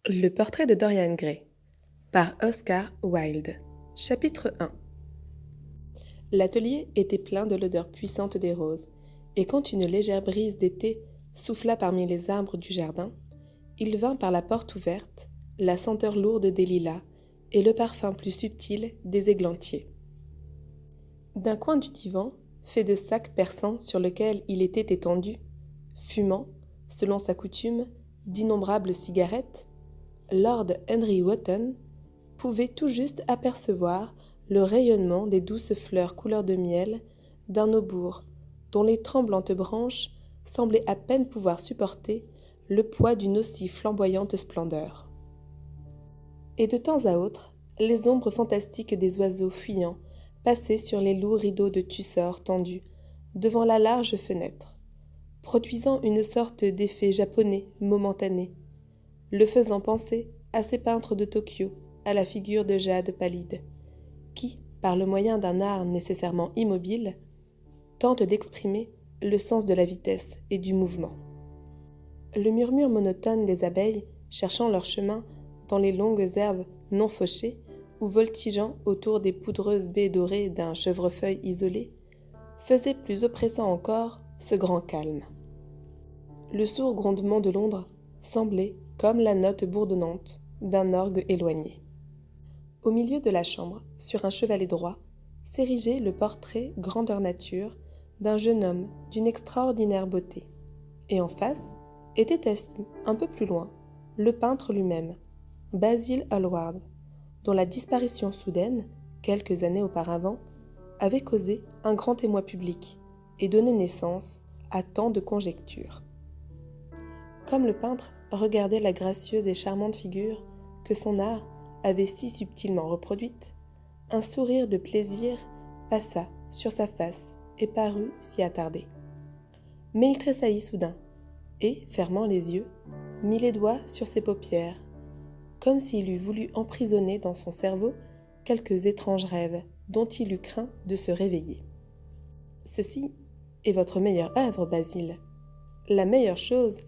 Le portrait de Dorian Gray par Oscar Wilde. Chapitre 1. L'atelier était plein de l'odeur puissante des roses, et quand une légère brise d'été souffla parmi les arbres du jardin, il vint par la porte ouverte la senteur lourde des lilas et le parfum plus subtil des églantiers. D'un coin du divan, fait de sacs persans sur lequel il était étendu, fumant, selon sa coutume, d'innombrables cigarettes, Lord Henry Wotton pouvait tout juste apercevoir le rayonnement des douces fleurs couleur de miel d'un aubour dont les tremblantes branches semblaient à peine pouvoir supporter le poids d'une aussi flamboyante splendeur. Et de temps à autre, les ombres fantastiques des oiseaux fuyants passaient sur les lourds rideaux de tussor tendus devant la large fenêtre, produisant une sorte d'effet japonais momentané, le faisant penser à ces peintres de Tokyo à la figure de jade pallide, qui, par le moyen d'un art nécessairement immobile, tentent d'exprimer le sens de la vitesse et du mouvement. Le murmure monotone des abeilles cherchant leur chemin dans les longues herbes non fauchées ou voltigeant autour des poudreuses baies dorées d'un chevrefeuille isolé faisait plus oppressant encore ce grand calme. Le sourd grondement de Londres semblait comme la note bourdonnante d'un orgue éloigné. Au milieu de la chambre, sur un chevalet droit, s'érigeait le portrait grandeur nature d'un jeune homme d'une extraordinaire beauté. Et en face, était assis, un peu plus loin, le peintre lui-même, Basil Hallward, dont la disparition soudaine, quelques années auparavant, avait causé un grand émoi public et donné naissance à tant de conjectures. Comme le peintre regardait la gracieuse et charmante figure que son art avait si subtilement reproduite, un sourire de plaisir passa sur sa face et parut s'y attarder. Mais il tressaillit soudain et, fermant les yeux, mit les doigts sur ses paupières, comme s'il eût voulu emprisonner dans son cerveau quelques étranges rêves dont il eut craint de se réveiller. « Ceci est votre meilleure œuvre, Basil, la meilleure chose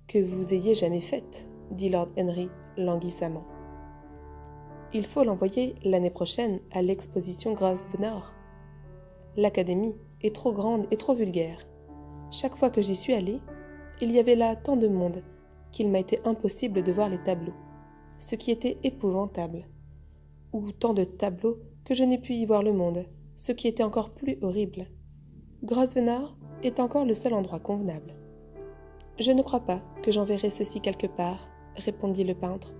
que vous ayez jamais faite, dit Lord Henry languissamment. Il faut l'envoyer l'année prochaine à l'exposition Grosvenor. L'Académie est trop grande et trop vulgaire. Chaque fois que j'y suis allée, il y avait là tant de monde qu'il m'a été impossible de voir les tableaux, ce qui était épouvantable. Ou tant de tableaux que je n'ai pu y voir le monde, ce qui était encore plus horrible. Grosvenor est encore le seul endroit convenable. Je ne crois pas que j'enverrai ceci quelque part, répondit le peintre,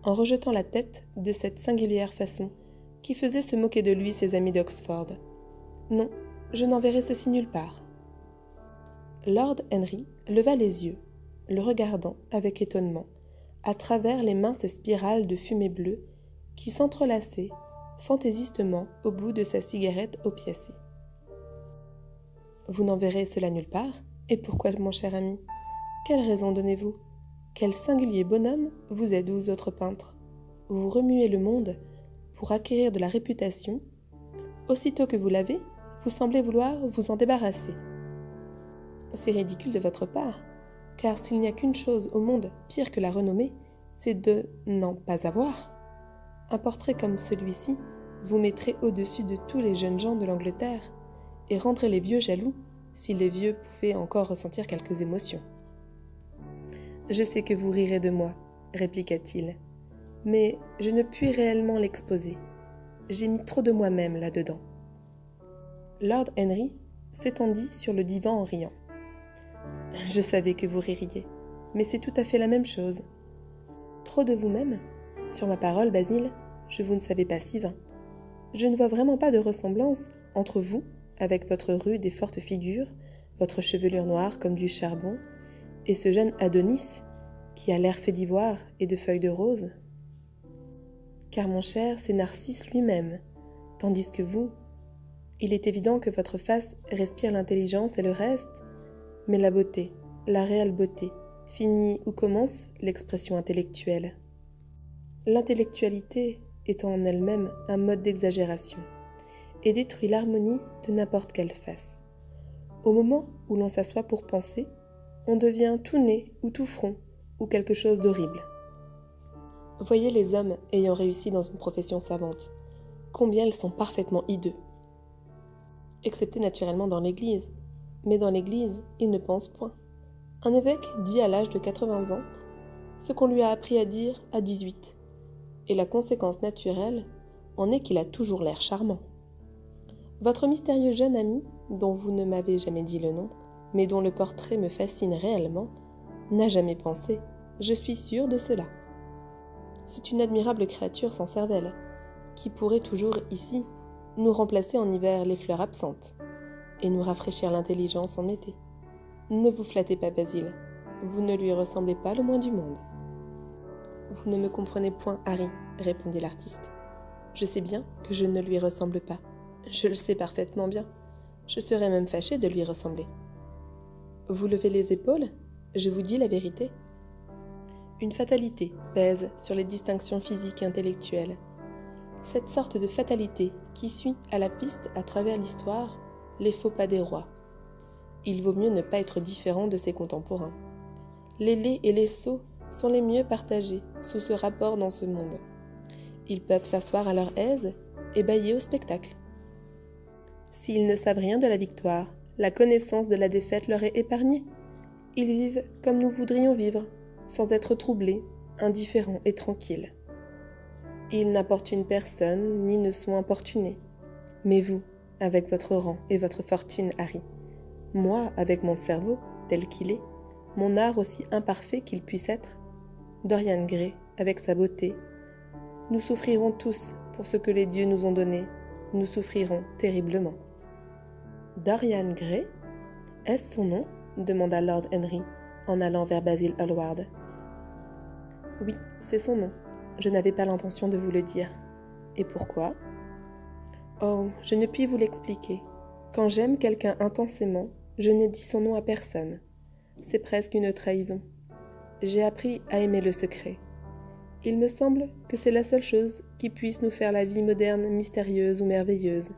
en rejetant la tête de cette singulière façon qui faisait se moquer de lui ses amis d'Oxford. Non, je n'enverrai ceci nulle part. Lord Henry leva les yeux, le regardant avec étonnement, à travers les minces spirales de fumée bleue qui s'entrelaçaient fantaisistement au bout de sa cigarette opiacée. Vous n'enverrez cela nulle part? Et pourquoi, mon cher ami? Quelle raison donnez-vous? Quel singulier bonhomme vous êtes, vous autres peintres. Vous remuez le monde pour acquérir de la réputation. Aussitôt que vous l'avez, vous semblez vouloir vous en débarrasser. C'est ridicule de votre part, car s'il n'y a qu'une chose au monde pire que la renommée, c'est de n'en pas avoir. Un portrait comme celui-ci vous mettrait au-dessus de tous les jeunes gens de l'Angleterre et rendrait les vieux jaloux si les vieux pouvaient encore ressentir quelques émotions. Je sais que vous rirez de moi, répliqua-t-il, mais je ne puis réellement l'exposer. J'ai mis trop de moi-même là-dedans. Lord Henry s'étendit sur le divan en riant. Je savais que vous ririez, mais c'est tout à fait la même chose. Trop de vous-même? Sur ma parole, Basil, je vous ne savais pas si vain. Je ne vois vraiment pas de ressemblance entre vous, avec votre rude et forte figure, votre chevelure noire comme du charbon, et ce jeune Adonis, qui a l'air fait d'ivoire et de feuilles de rose. Car mon cher, c'est Narcisse lui-même, tandis que vous, il est évident que votre face respire l'intelligence et le reste, mais la beauté, la réelle beauté, finit où commence l'expression intellectuelle. L'intellectualité est en elle-même un mode d'exagération, et détruit l'harmonie de n'importe quelle face. Au moment où l'on s'assoit pour penser, on devient tout nez ou tout front, ou quelque chose d'horrible. Voyez les hommes ayant réussi dans une profession savante. Combien ils sont parfaitement hideux. Excepté naturellement dans l'Église. Mais dans l'Église, ils ne pensent point. Un évêque dit à l'âge de 80 ans ce qu'on lui a appris à dire à 18. Et la conséquence naturelle en est qu'il a toujours l'air charmant. Votre mystérieux jeune ami, dont vous ne m'avez jamais dit le nom, mais dont le portrait me fascine réellement, n'a jamais pensé, je suis sûre de cela. C'est une admirable créature sans cervelle, qui pourrait toujours, ici, nous remplacer en hiver les fleurs absentes, et nous rafraîchir l'intelligence en été. Ne vous flattez pas, Basile, vous ne lui ressemblez pas le moins du monde. Vous ne me comprenez point, Harry, répondit l'artiste. Je sais bien que je ne lui ressemble pas. Je le sais parfaitement bien. Je serais même fâchée de lui ressembler. Vous levez les épaules? Je vous dis la vérité. Une fatalité pèse sur les distinctions physiques et intellectuelles. Cette sorte de fatalité qui suit à la piste à travers l'histoire les faux pas des rois. Il vaut mieux ne pas être différent de ses contemporains. Les laids et les sots sont les mieux partagés sous ce rapport dans ce monde. Ils peuvent s'asseoir à leur aise et bâiller au spectacle. S'ils ne savent rien de la victoire, la connaissance de la défaite leur est épargnée. Ils vivent comme nous voudrions vivre, sans être troublés, indifférents et tranquilles. Ils n'importunent personne, ni ne sont importunés. Mais vous, avec votre rang et votre fortune, Harry, moi, avec mon cerveau, tel qu'il est, mon art aussi imparfait qu'il puisse être, Dorian Gray, avec sa beauté, nous souffrirons tous pour ce que les dieux nous ont donné, nous souffrirons terriblement. Dorian Gray? Est-ce son nom? Demanda Lord Henry, en allant vers Basil Hallward. Oui, c'est son nom. Je n'avais pas l'intention de vous le dire. Et pourquoi? Oh, je ne puis vous l'expliquer. Quand j'aime quelqu'un intensément, je ne dis son nom à personne. C'est presque une trahison. J'ai appris à aimer le secret. Il me semble que c'est la seule chose qui puisse nous faire la vie moderne mystérieuse ou merveilleuse.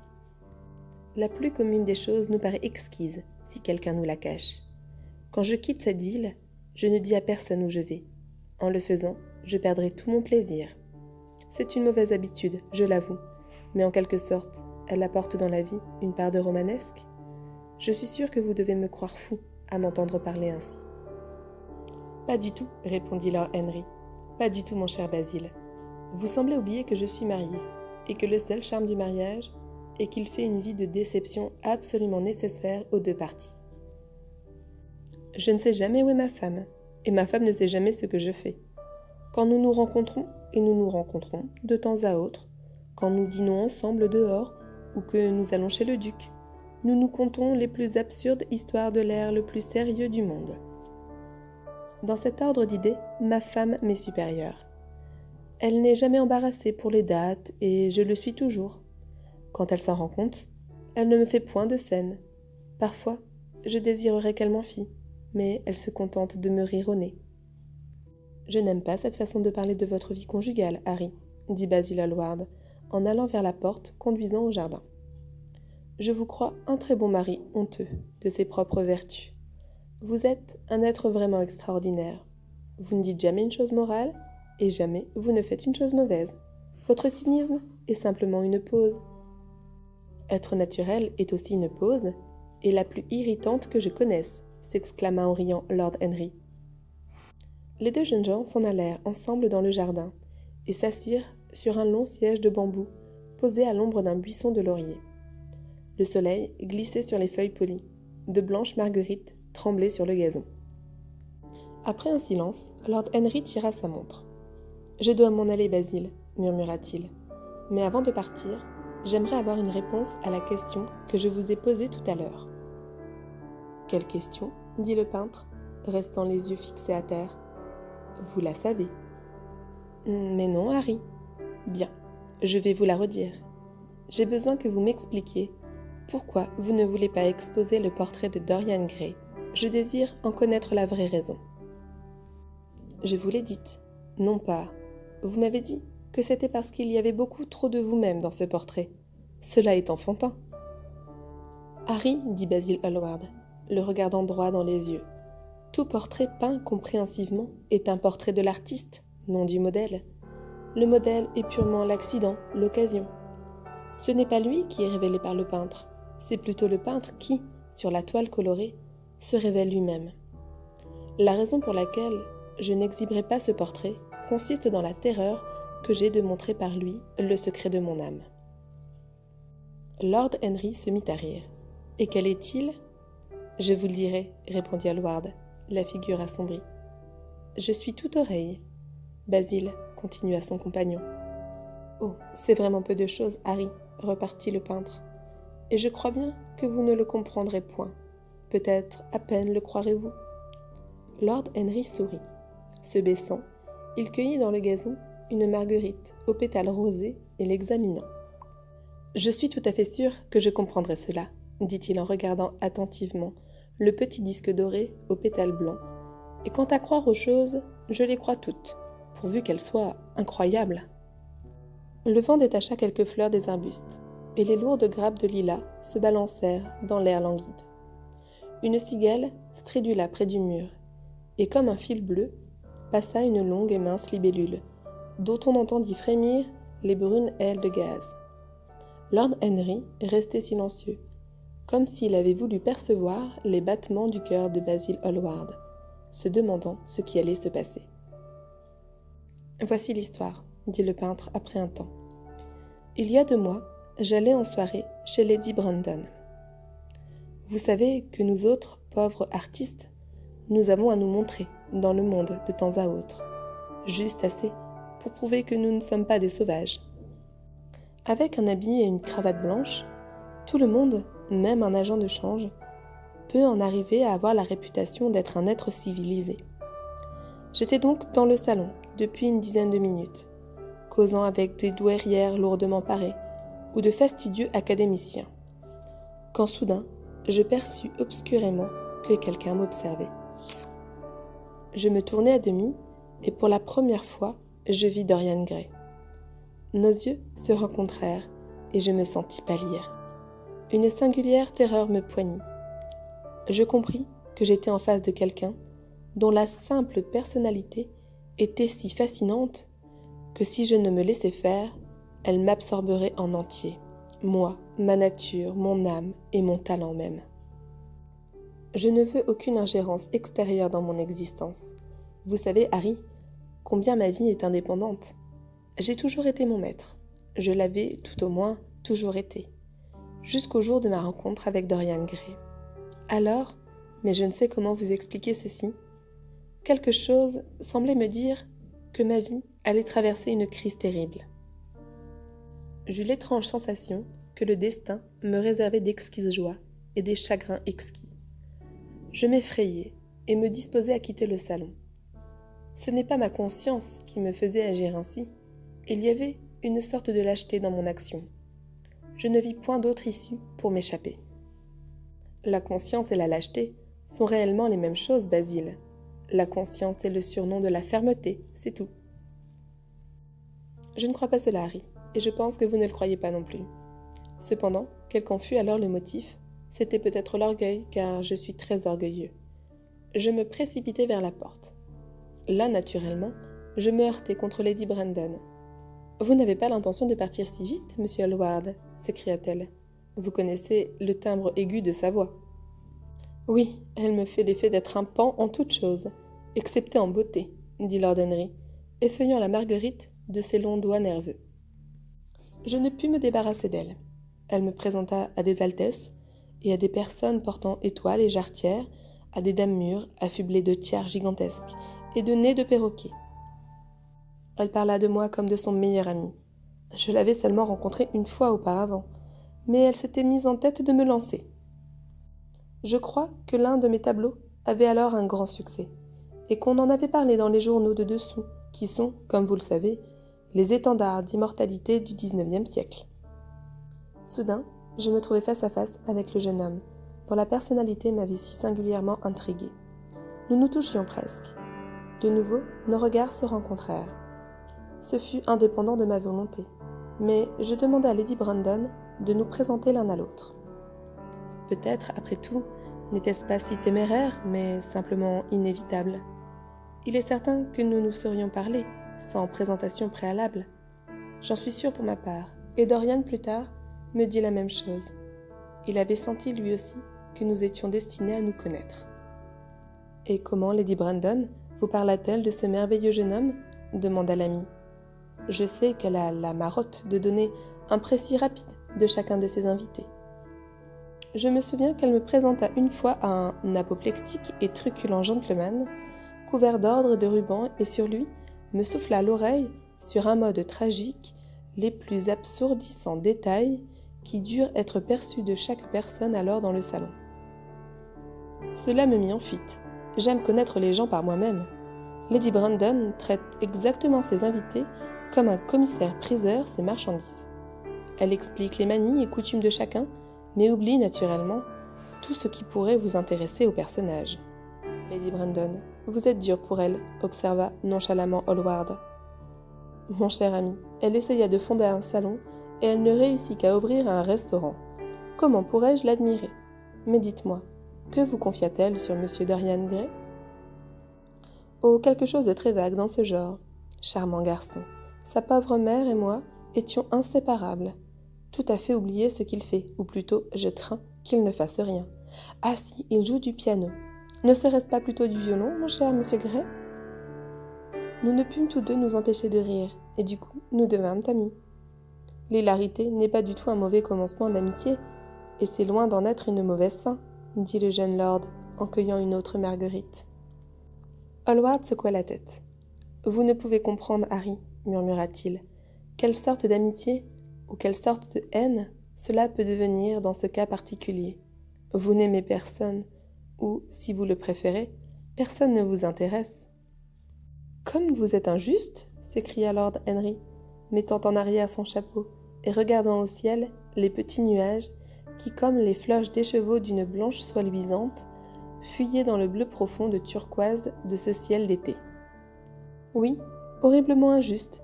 La plus commune des choses nous paraît exquise si quelqu'un nous la cache. Quand je quitte cette ville, je ne dis à personne où je vais. En le faisant, je perdrai tout mon plaisir. C'est une mauvaise habitude, je l'avoue, mais en quelque sorte, elle apporte dans la vie une part de romanesque. Je suis sûre que vous devez me croire fou à m'entendre parler ainsi. Pas du tout, répondit Lord Henry. Pas du tout, mon cher Basil. Vous semblez oublier que je suis mariée, et que le seul charme du mariage est qu'il fait une vie de déception absolument nécessaire aux deux parties. Je ne sais jamais où est ma femme, et ma femme ne sait jamais ce que je fais. Quand nous nous rencontrons, et nous nous rencontrons de temps à autre, quand nous dînons ensemble dehors, ou que nous allons chez le duc, nous nous contons les plus absurdes histoires de l'air le plus sérieux du monde. Dans cet ordre d'idées, ma femme m'est supérieure. Elle n'est jamais embarrassée pour les dates, et je le suis toujours. Quand elle s'en rend compte, elle ne me fait point de scène. Parfois, je désirerais qu'elle m'en fît, mais elle se contente de me rire au nez. Je n'aime pas cette façon de parler de votre vie conjugale, Harry, dit Basil Hallward, en allant vers la porte conduisant au jardin. Je vous crois un très bon mari honteux de ses propres vertus. Vous êtes un être vraiment extraordinaire. Vous ne dites jamais une chose morale, et jamais vous ne faites une chose mauvaise. Votre cynisme est simplement une pose. Être naturel est aussi une pose, et la plus irritante que je connaisse, s'exclama en riant Lord Henry. Les deux jeunes gens s'en allèrent ensemble dans le jardin, et s'assirent sur un long siège de bambou, posé à l'ombre d'un buisson de laurier. Le soleil glissait sur les feuilles polies, de blanches marguerites tremblaient sur le gazon. Après un silence, Lord Henry tira sa montre. « Je dois m'en aller, Basil, » murmura-t-il. « Mais avant de partir, j'aimerais avoir une réponse à la question que je vous ai posée tout à l'heure. »« Quelle question ?» dit le peintre, restant les yeux fixés à terre. « Vous la savez. »« Mais non, Harry. »« Bien, je vais vous la redire. J'ai besoin que vous m'expliquiez pourquoi vous ne voulez pas exposer le portrait de Dorian Gray. Je désire en connaître la vraie raison. » Je vous l'ai dite. Non pas. Vous m'avez dit que c'était parce qu'il y avait beaucoup trop de vous-même dans ce portrait. Cela est enfantin. Harry, dit Basil Hallward, le regardant droit dans les yeux, tout portrait peint compréhensivement est un portrait de l'artiste, non du modèle. Le modèle est purement l'accident, l'occasion. Ce n'est pas lui qui est révélé par le peintre, c'est plutôt le peintre qui, sur la toile colorée, se révèle lui-même. La raison pour laquelle je n'exhiberai pas ce portrait consiste dans la terreur que j'ai de montrer par lui le secret de mon âme. Lord Henry se mit à rire. « Et quel est-il » ? « Je vous le dirai, » répondit Hallward, la figure assombrie. « Je suis tout oreille. » Basil continua son compagnon. « Oh, c'est vraiment peu de choses, Harry, » repartit le peintre. « Et je crois bien que vous ne le comprendrez point. Peut-être à peine le croirez-vous. » Lord Henry sourit. Se baissant, il cueillit dans le gazon une marguerite aux pétales rosés et l'examinant. « Je suis tout à fait sûr que je comprendrai cela, » dit-il en regardant attentivement le petit disque doré aux pétales blancs. « Et quant à croire aux choses, je les crois toutes, pourvu qu'elles soient incroyables. » Le vent détacha quelques fleurs des arbustes, et les lourdes grappes de lilas se balancèrent dans l'air languide. Une cigale stridula près du mur, et comme un fil bleu, passa une longue et mince libellule, dont on entendit frémir les brunes ailes de gaz. Lord Henry restait silencieux, comme s'il avait voulu percevoir les battements du cœur de Basil Hallward, se demandant ce qui allait se passer. « Voici l'histoire, » dit le peintre après un temps. « Il y a 2 mois, j'allais en soirée chez Lady Brandon. Vous savez que nous autres, pauvres artistes, nous avons à nous montrer dans le monde de temps à autre, juste assez pour prouver que nous ne sommes pas des sauvages. Avec un habit et une cravate blanche, tout le monde, même un agent de change, peut en arriver à avoir la réputation d'être un être civilisé. J'étais donc dans le salon depuis une dizaine de minutes, causant avec des douairières lourdement parées ou de fastidieux académiciens, quand soudain je perçus obscurément que quelqu'un m'observait. Je me tournai à demi et pour la première fois, je vis Dorian Gray. Nos yeux se rencontrèrent et je me sentis pâlir. Une singulière terreur me poignit. Je compris que j'étais en face de quelqu'un dont la simple personnalité était si fascinante que si je ne me laissais faire, elle m'absorberait en entier, moi, ma nature, mon âme et mon talent même. Je ne veux aucune ingérence extérieure dans mon existence. Vous savez, Harry, combien ma vie est indépendante. J'ai toujours été mon maître. Je l'avais, tout au moins, toujours été. Jusqu'au jour de ma rencontre avec Dorian Gray. Alors, mais je ne sais comment vous expliquer ceci, quelque chose semblait me dire que ma vie allait traverser une crise terrible. J'eus l'étrange sensation que le destin me réservait d'exquises joies et des chagrins exquis. Je m'effrayai et me disposai à quitter le salon. Ce n'est pas ma conscience qui me faisait agir ainsi. Il y avait une sorte de lâcheté dans mon action. Je ne vis point d'autre issue pour m'échapper. La conscience et la lâcheté sont réellement les mêmes choses, Basil. La conscience est le surnom de la fermeté, c'est tout. Je ne crois pas cela, Harry, et je pense que vous ne le croyez pas non plus. Cependant, quel qu'en fût alors le motif, c'était peut-être l'orgueil, car je suis très orgueilleux. Je me précipitai vers la porte. Là, naturellement, je me heurtai contre Lady Brandon. « Vous n'avez pas l'intention de partir si vite, monsieur Hallward » s'écria-t-elle. « Vous connaissez le timbre aigu de sa voix. »« Oui, elle me fait l'effet d'être un paon en toutes choses, excepté en beauté, » dit Lord Henry, effeuillant la marguerite de ses longs doigts nerveux. Je ne pus me débarrasser d'elle. Elle me présenta à des altesses et à des personnes portant étoiles et jarretières, à des dames mûres affublées de tiares gigantesques et de nez de perroquet. Elle parla de moi comme de son meilleur ami. Je l'avais seulement rencontrée une fois auparavant, mais elle s'était mise en tête de me lancer. Je crois que l'un de mes tableaux avait alors un grand succès, et qu'on en avait parlé dans les journaux de dessous, qui sont, comme vous le savez, les étendards d'immortalité du XIXe siècle. Soudain, je me trouvai face à face avec le jeune homme, dont la personnalité m'avait si singulièrement intriguée. Nous nous touchions presque. De nouveau, nos regards se rencontrèrent. Ce fut indépendant de ma volonté, mais je demandai à Lady Brandon de nous présenter l'un à l'autre. Peut-être, après tout, n'était-ce pas si téméraire, mais simplement inévitable. Il est certain que nous nous serions parlé, sans présentation préalable. J'en suis sûre pour ma part, et Dorian plus tard me dit la même chose. Il avait senti lui aussi que nous étions destinés à nous connaître. « Et comment Lady Brandon vous parla-t-elle de ce merveilleux jeune homme ?» demanda l'ami. Je sais qu'elle a la marotte de donner un précis rapide de chacun de ses invités. Je me souviens qu'elle me présenta une fois à un apoplectique et truculent gentleman, couvert d'ordre et de rubans, et sur lui me souffla à l'oreille, sur un mode tragique, les plus absourdissants détails qui durent être perçus de chaque personne alors dans le salon. Cela me mit en fuite. J'aime connaître les gens par moi-même. Lady Brandon traite exactement ses invités comme un commissaire-priseur ses marchandises. Elle explique les manies et coutumes de chacun, mais oublie naturellement tout ce qui pourrait vous intéresser au personnage. Lady Brandon, vous êtes dur pour elle, observa nonchalamment Hallward. Mon cher ami, elle essaya de fonder un salon et elle ne réussit qu'à ouvrir un restaurant. Comment pourrais-je l'admirer? Mais dites-moi, que vous confia-t-elle sur M. Dorian Gray? Oh, quelque chose de très vague dans ce genre. Charmant garçon. Sa pauvre mère et moi étions inséparables. Tout à fait oublié ce qu'il fait, ou plutôt, je crains qu'il ne fasse rien. Ah si, il joue du piano. Ne serait-ce pas plutôt du violon, mon cher monsieur Gray? Nous ne pûmes tous deux nous empêcher de rire, et du coup, nous devînmes amis. L'hilarité n'est pas du tout un mauvais commencement d'amitié, et c'est loin d'en être une mauvaise fin, dit le jeune lord, en cueillant une autre marguerite. Hallward secoua la tête. Vous ne pouvez comprendre, Harry, murmura-t-il. Quelle sorte d'amitié ou quelle sorte de haine cela peut devenir dans ce cas particulier. Vous n'aimez personne, ou, si vous le préférez, personne ne vous intéresse. Comme vous êtes injuste, s'écria Lord Henry, mettant en arrière son chapeau et regardant au ciel les petits nuages qui, comme les floches d'écheveau d'une blanche soie luisante, fuyaient dans le bleu profond de turquoise de ce ciel d'été. Oui, horriblement injuste.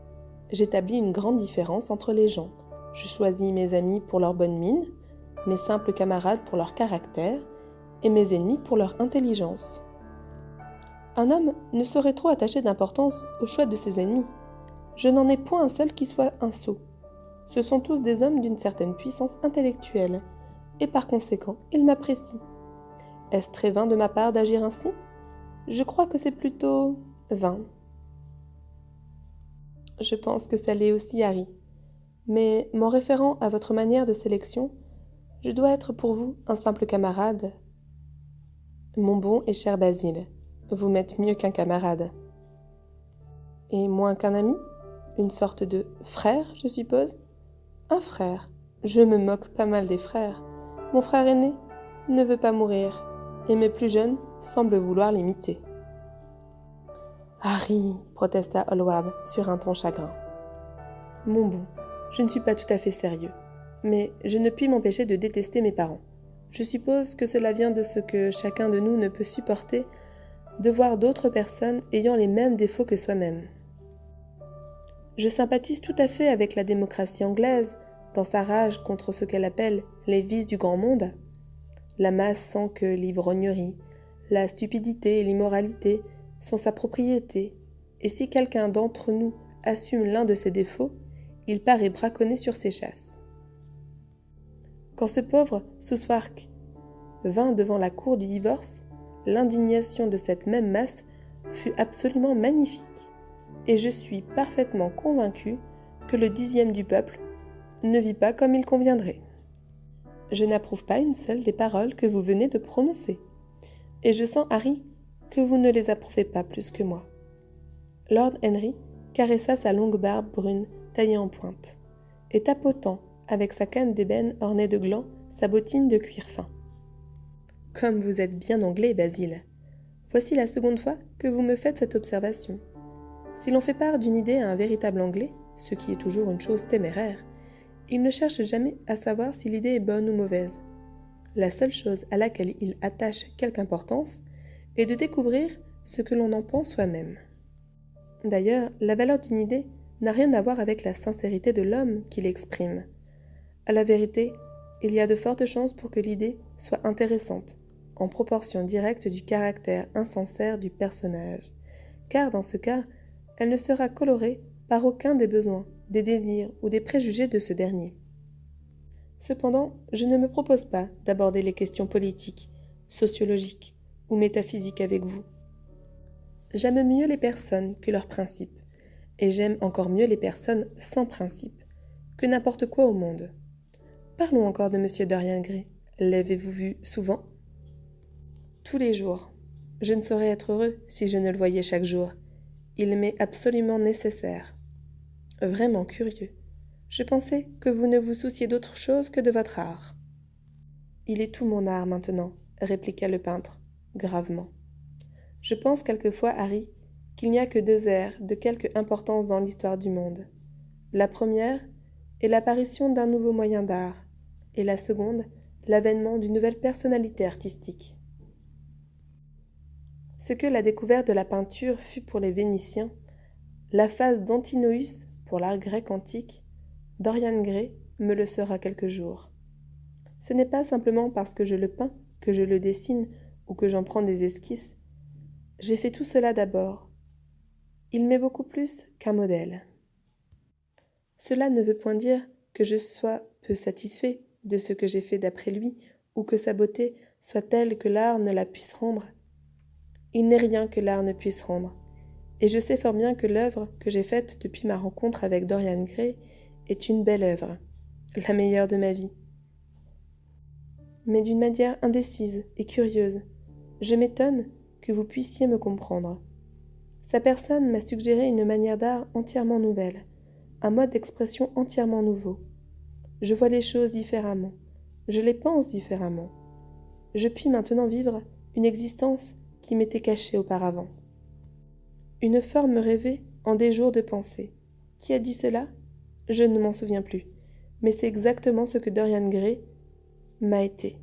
J'établis une grande différence entre les gens. Je choisis mes amis pour leur bonne mine, mes simples camarades pour leur caractère, et mes ennemis pour leur intelligence. Un homme ne saurait trop attacher d'importance au choix de ses ennemis. Je n'en ai point un seul qui soit un sot. Ce sont tous des hommes d'une certaine puissance intellectuelle, et par conséquent, ils m'apprécient. Est-ce très vain de ma part d'agir ainsi? Je crois que c'est plutôt vain. Je pense que ça l'est aussi, Harry. Mais, m'en référant à votre manière de sélection, je dois être pour vous un simple camarade. Mon bon et cher Basile, vous m'êtes mieux qu'un camarade. Et moins qu'un ami? Une sorte de frère, je suppose? Un frère. Je me moque pas mal des frères. Mon frère aîné ne veut pas mourir, et mes plus jeunes semblent vouloir l'imiter. Harry, protesta Hallward sur un ton chagrin. Mon bon, je ne suis pas tout à fait sérieux, mais je ne puis m'empêcher de détester mes parents. Je suppose que cela vient de ce que chacun de nous ne peut supporter de voir d'autres personnes ayant les mêmes défauts que soi-même. Je sympathise tout à fait avec la démocratie anglaise dans sa rage contre ce qu'elle appelle les vices du grand monde. La masse sent que l'ivrognerie, la stupidité et l'immoralité sont sa propriété, et si quelqu'un d'entre nous assume l'un de ses défauts, il paraît braconner sur ses chasses. Quand ce pauvre Southwark vint devant la cour du divorce, l'indignation de cette même masse fut absolument magnifique, et je suis parfaitement convaincu que le 10e du peuple ne vit pas comme il conviendrait. Je n'approuve pas une seule des paroles que vous venez de prononcer, et je sens, Harry, que vous ne les approuvez pas plus que moi. Lord Henry caressa sa longue barbe brune taillée en pointe, et tapotant avec sa canne d'ébène ornée de glands sa bottine de cuir fin. Comme vous êtes bien anglais, Basile. Voici la seconde fois que vous me faites cette observation. Si l'on fait part d'une idée à un véritable anglais, ce qui est toujours une chose téméraire, il ne cherche jamais à savoir si l'idée est bonne ou mauvaise. La seule chose à laquelle il attache quelque importance est de découvrir ce que l'on en pense soi-même. D'ailleurs, la valeur d'une idée n'a rien à voir avec la sincérité de l'homme qui l'exprime. À la vérité, il y a de fortes chances pour que l'idée soit intéressante, en proportion directe du caractère insincère du personnage, car dans ce cas, elle ne sera colorée par aucun des besoins, des désirs ou des préjugés de ce dernier. Cependant, je ne me propose pas d'aborder les questions politiques, sociologiques ou métaphysiques avec vous. J'aime mieux les personnes que leurs principes, et j'aime encore mieux les personnes sans principe que n'importe quoi au monde. Parlons encore de M. Dorian Gray. L'avez-vous vu souvent? Tous les jours. Je ne saurais être heureux si je ne le voyais chaque jour. Il m'est absolument nécessaire. Vraiment curieux. Je pensais que vous ne vous souciez d'autre chose que de votre art. Il est tout mon art maintenant, répliqua le peintre, gravement. Je pense quelquefois, Harry, qu'il n'y a que deux ères de quelque importance dans l'histoire du monde. La première est l'apparition d'un nouveau moyen d'art, et la seconde, l'avènement d'une nouvelle personnalité artistique. Ce que la découverte de la peinture fut pour les Vénitiens, la phase d'Antinoüs pour l'art grec antique, Dorian Gray me le sera quelque jour. Ce n'est pas simplement parce que je le peins, que je le dessine ou que j'en prends des esquisses. J'ai fait tout cela d'abord. Il m'est beaucoup plus qu'un modèle. Cela ne veut point dire que je sois peu satisfait de ce que j'ai fait d'après lui ou que sa beauté soit telle que l'art ne la puisse rendre. Il n'est rien que l'art ne puisse rendre, et je sais fort bien que l'œuvre que j'ai faite depuis ma rencontre avec Dorian Gray est une belle œuvre, la meilleure de ma vie. Mais d'une manière indécise et curieuse, je m'étonne que vous puissiez me comprendre. Sa personne m'a suggéré une manière d'art entièrement nouvelle, un mode d'expression entièrement nouveau. Je vois les choses différemment, je les pense différemment. Je puis maintenant vivre une existence qui m'était cachée auparavant. Une forme rêvée en des jours de pensée. Qui a dit cela? Je ne m'en souviens plus, mais c'est exactement ce que Dorian Gray m'a été.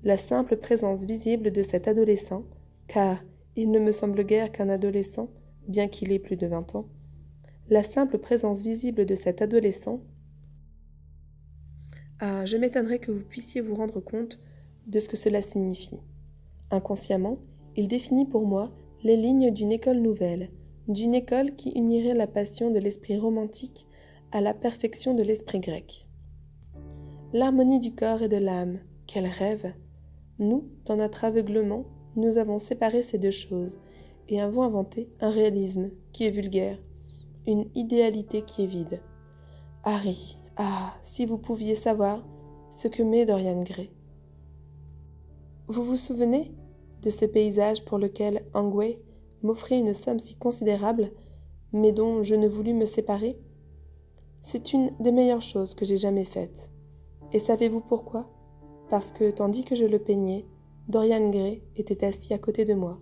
La simple présence visible de cet adolescent, car il ne me semble guère qu'un adolescent, bien qu'il ait plus de 20 ans, la simple présence visible de cet adolescent. Ah, je m'étonnerais que vous puissiez vous rendre compte de ce que cela signifie. Inconsciemment, il définit pour moi les lignes d'une école nouvelle, d'une école qui unirait la passion de l'esprit romantique à la perfection de l'esprit grec. L'harmonie du corps et de l'âme, quel rêve! Nous, dans notre aveuglement, nous avons séparé ces deux choses et avons inventé un réalisme qui est vulgaire, une idéalité qui est vide. Harry, ah, si vous pouviez savoir ce que m'est Dorian Gray. Vous vous souvenez de ce paysage pour lequel Angway m'offrit une somme si considérable, mais dont je ne voulus me séparer? C'est une des meilleures choses que j'ai jamais faites. Et savez-vous pourquoi? Parce que, tandis que je le peignais, Dorian Gray était assis à côté de moi.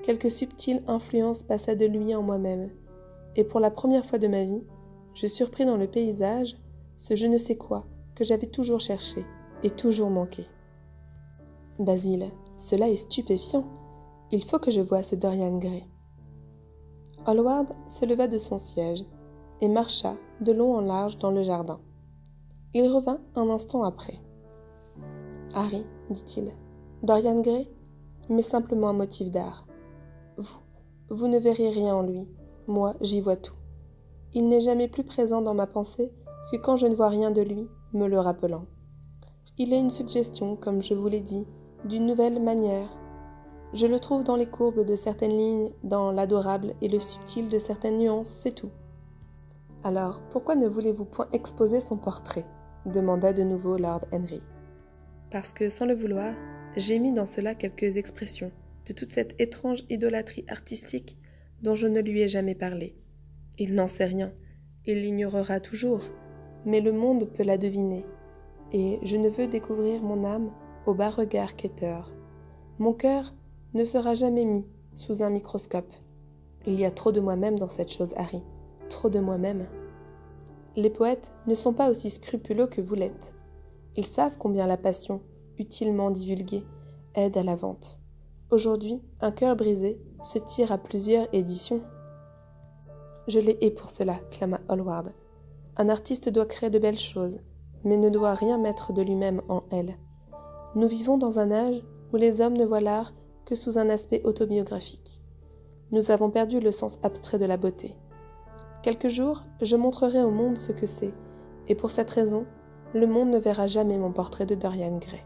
Quelque subtile influence passa de lui en moi-même, et pour la première fois de ma vie, je surpris dans le paysage ce je ne sais quoi que j'avais toujours cherché et toujours manqué. Basile, cela est stupéfiant. Il faut que je voie ce Dorian Gray. Hallward se leva de son siège et marcha de long en large dans le jardin. Il revint un instant après. « Harry, dit-il, Dorian Gray, mais simplement un motif d'art. Vous ne verrez rien en lui. Moi, j'y vois tout. Il n'est jamais plus présent dans ma pensée que quand je ne vois rien de lui, me le rappelant. Il est une suggestion, comme je vous l'ai dit, d'une nouvelle manière. Je le trouve dans les courbes de certaines lignes, dans l'adorable et le subtil de certaines nuances, c'est tout. » « Alors, pourquoi ne voulez-vous point exposer son portrait ?» demanda de nouveau Lord Henry. « Parce que, sans le vouloir, j'ai mis dans cela quelques expressions de toute cette étrange idolâtrie artistique dont je ne lui ai jamais parlé. Il n'en sait rien, il l'ignorera toujours, mais le monde peut la deviner, et je ne veux découvrir mon âme au bas regard quêteur. Mon cœur ne sera jamais mis sous un microscope. Il y a trop de moi-même dans cette chose, Harry, trop de moi-même. Les poètes ne sont pas aussi scrupuleux que vous l'êtes. Ils savent combien la passion, utilement divulguée, aide à la vente. Aujourd'hui, un cœur brisé se tire à plusieurs éditions. Je les hais pour cela, clama Hallward. Un artiste doit créer de belles choses, mais ne doit rien mettre de lui-même en elles. Nous vivons dans un âge où les hommes ne voient l'art que sous un aspect autobiographique. Nous avons perdu le sens abstrait de la beauté. Quelques jours, je montrerai au monde ce que c'est, et pour cette raison, le monde ne verra jamais mon portrait de Dorian Gray.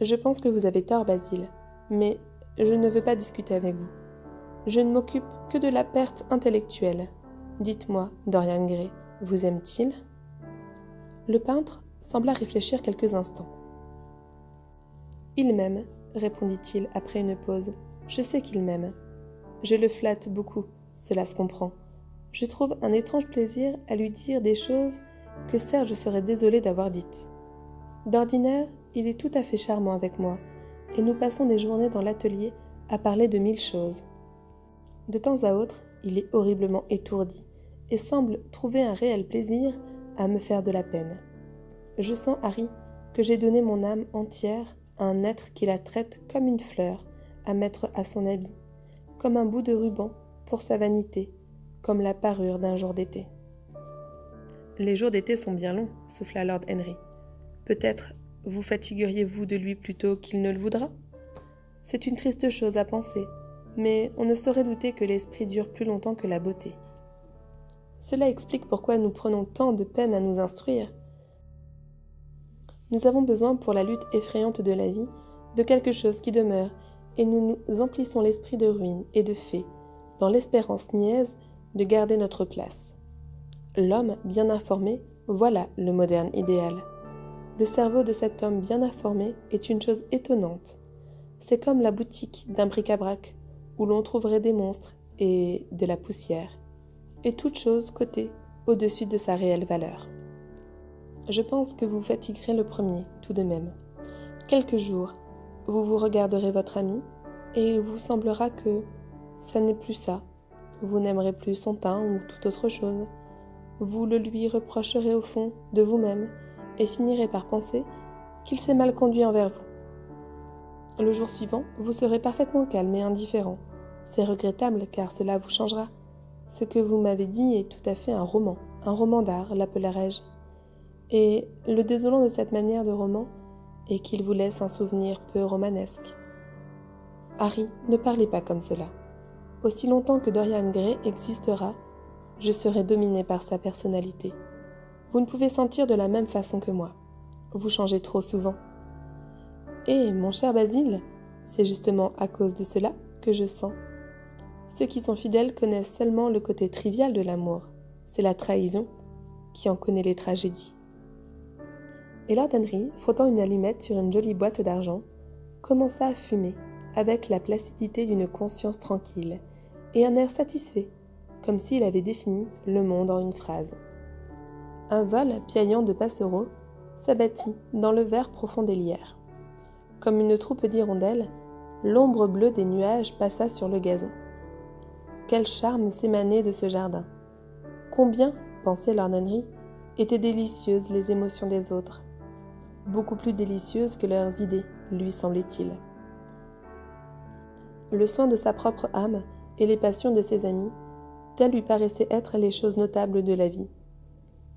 Je pense que vous avez tort, Basil, mais je ne veux pas discuter avec vous. Je ne m'occupe que de la perte intellectuelle. Dites-moi, Dorian Gray, vous aime-t-il ? Le peintre sembla réfléchir quelques instants. Il m'aime, répondit-il après une pause. Je sais qu'il m'aime. Je le flatte beaucoup, cela se comprend. Je trouve un étrange plaisir à lui dire des choses que Serge serait désolé d'avoir dites. D'ordinaire, il est tout à fait charmant avec moi, et nous passons des journées dans l'atelier à parler de 1000 choses. De temps à autre, il est horriblement étourdi, et semble trouver un réel plaisir à me faire de la peine. Je sens, Harry, que j'ai donné mon âme entière à un être qui la traite comme une fleur à mettre à son habit, comme un bout de ruban pour sa vanité, comme la parure d'un jour d'été. Les jours d'été sont bien longs, souffla Lord Henry. Peut-être vous fatigueriez-vous de lui plutôt qu'il ne le voudra ? C'est une triste chose à penser, mais on ne saurait douter que l'esprit dure plus longtemps que la beauté. Cela explique pourquoi nous prenons tant de peine à nous instruire. Nous avons besoin pour la lutte effrayante de la vie de quelque chose qui demeure, et nous nous emplissons l'esprit de ruines et de faits, dans l'espérance niaise de garder notre place. L'homme bien informé, voilà le moderne idéal. Le cerveau de cet homme bien informé est une chose étonnante. C'est comme la boutique d'un bric-à-brac, où l'on trouverait des monstres et de la poussière, et toute chose cotée au-dessus de sa réelle valeur. Je pense que vous fatiguerez le premier, tout de même. Quelques jours, vous vous regarderez votre ami, et il vous semblera que ça n'est plus ça. Vous n'aimerez plus son teint ou toute autre chose. Vous le lui reprocherez au fond de vous-même, et finirez par penser qu'il s'est mal conduit envers vous. Le jour suivant, vous serez parfaitement calme et indifférent. C'est regrettable car cela vous changera. Ce que vous m'avez dit est tout à fait un roman d'art, l'appellerais-je. Et le désolant de cette manière de roman est qu'il vous laisse un souvenir peu romanesque. Harry, ne parlez pas comme cela. Aussi longtemps que Dorian Gray existera, je serai dominé par sa personnalité. Vous ne pouvez sentir de la même façon que moi. Vous changez trop souvent. Et, mon cher Basil, c'est justement à cause de cela que je sens. Ceux qui sont fidèles connaissent seulement le côté trivial de l'amour. C'est la trahison qui en connaît les tragédies. Et Lord Henry, frottant une allumette sur une jolie boîte d'argent, commença à fumer, avec la placidité d'une conscience tranquille, et un air satisfait, comme s'il avait défini le monde en une phrase. Un vol piaillant de passereaux s'abattit dans le vert profond des lierres. Comme une troupe d'hirondelles, l'ombre bleue des nuages passa sur le gazon. Quel charme s'émanait de ce jardin! Combien, pensait Lord Henry, étaient délicieuses les émotions des autres, beaucoup plus délicieuses que leurs idées, lui semblait-il. Le soin de sa propre âme et les passions de ses amis, telles lui paraissaient être les choses notables de la vie.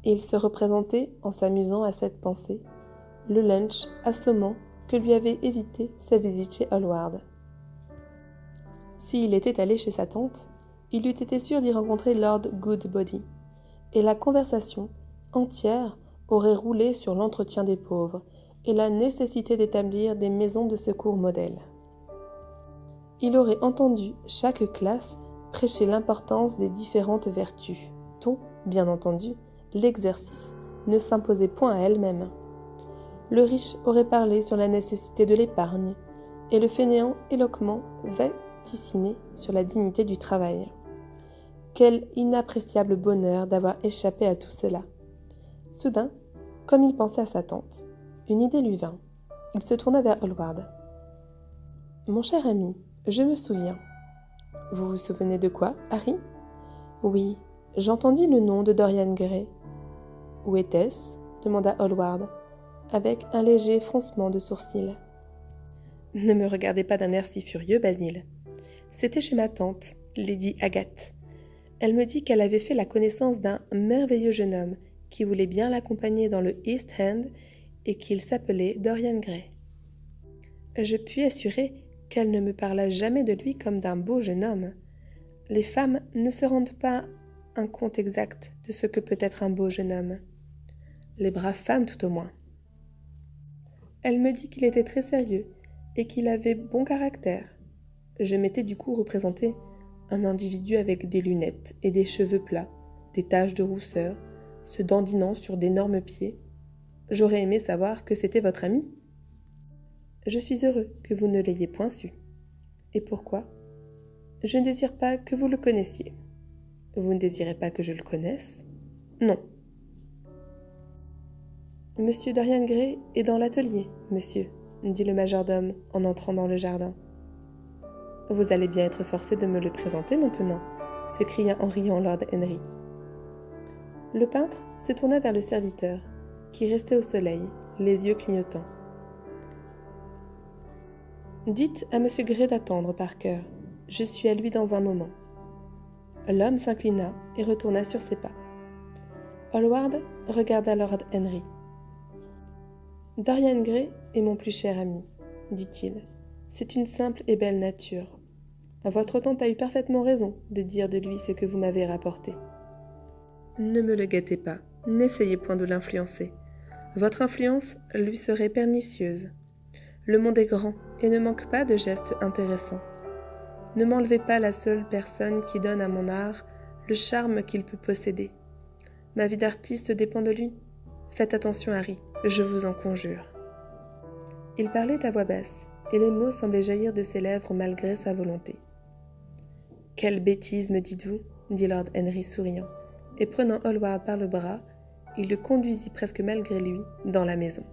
Il se représentait, en s'amusant à cette pensée, le lunch assommant que lui avait évité sa visite chez Hallward. S'il était allé chez sa tante, il eût été sûr d'y rencontrer Lord Goodbody, et la conversation entière aurait roulé sur l'entretien des pauvres et la nécessité d'établir des maisons de secours modèles. Il aurait entendu chaque classe prêcher l'importance des différentes vertus, dont, bien entendu, l'exercice ne s'imposait point à elle-même. Le riche aurait parlé sur la nécessité de l'épargne, et le fainéant éloquemment vaticiné sur la dignité du travail. Quel inappréciable bonheur d'avoir échappé à tout cela. Soudain, comme il pensait à sa tante, une idée lui vint. Il se tourna vers Hallward. « Mon cher ami, je me souviens. » « Vous vous souvenez de quoi, Harry ? » ?»« Oui, j'entendis le nom de Dorian Gray. »« Où était-ce ? » demanda Hallward, avec un léger froncement de sourcils. « Ne me regardez pas d'un air si furieux, Basil. C'était chez ma tante, Lady Agathe. Elle me dit qu'elle avait fait la connaissance d'un merveilleux jeune homme qui voulait bien l'accompagner dans le East End et qu'il s'appelait Dorian Gray. Je puis assurer qu'elle ne me parla jamais de lui comme d'un beau jeune homme. Les femmes ne se rendent pas un compte exact de ce que peut être un beau jeune homme. Les braves femmes tout au moins. Elle me dit qu'il était très sérieux et qu'il avait bon caractère. Je m'étais du coup représenté un individu avec des lunettes et des cheveux plats, des taches de rousseur, se dandinant sur d'énormes pieds. J'aurais aimé savoir que c'était votre ami. Je suis heureux que vous ne l'ayez point su. Et pourquoi ? Je ne désire pas que vous le connaissiez. Vous ne désirez pas que je le connaisse ? Non. Monsieur Dorian Gray est dans l'atelier, monsieur, dit le majordome en entrant dans le jardin. Vous allez bien être forcé de me le présenter maintenant, s'écria en riant Lord Henry. Le peintre se tourna vers le serviteur, qui restait au soleil, les yeux clignotants. Dites à monsieur Gray d'attendre, Parker. Je suis à lui dans un moment. L'homme s'inclina et retourna sur ses pas. Hallward regarda Lord Henry. Dorian Gray est mon plus cher ami, dit-il. C'est une simple et belle nature. Votre tante a eu parfaitement raison de dire de lui ce que vous m'avez rapporté. Ne me le gâtez pas, n'essayez point de l'influencer. Votre influence lui serait pernicieuse. Le monde est grand et ne manque pas de gestes intéressants. Ne m'enlevez pas la seule personne qui donne à mon art le charme qu'il peut posséder. Ma vie d'artiste dépend de lui. Faites attention, Harry, je vous en conjure. Il parlait à voix basse, et les mots semblaient jaillir de ses lèvres malgré sa volonté. « Quelle bêtise, me dites-vous » dit Lord Henry souriant, et prenant Hallward par le bras, il le conduisit presque malgré lui dans la maison.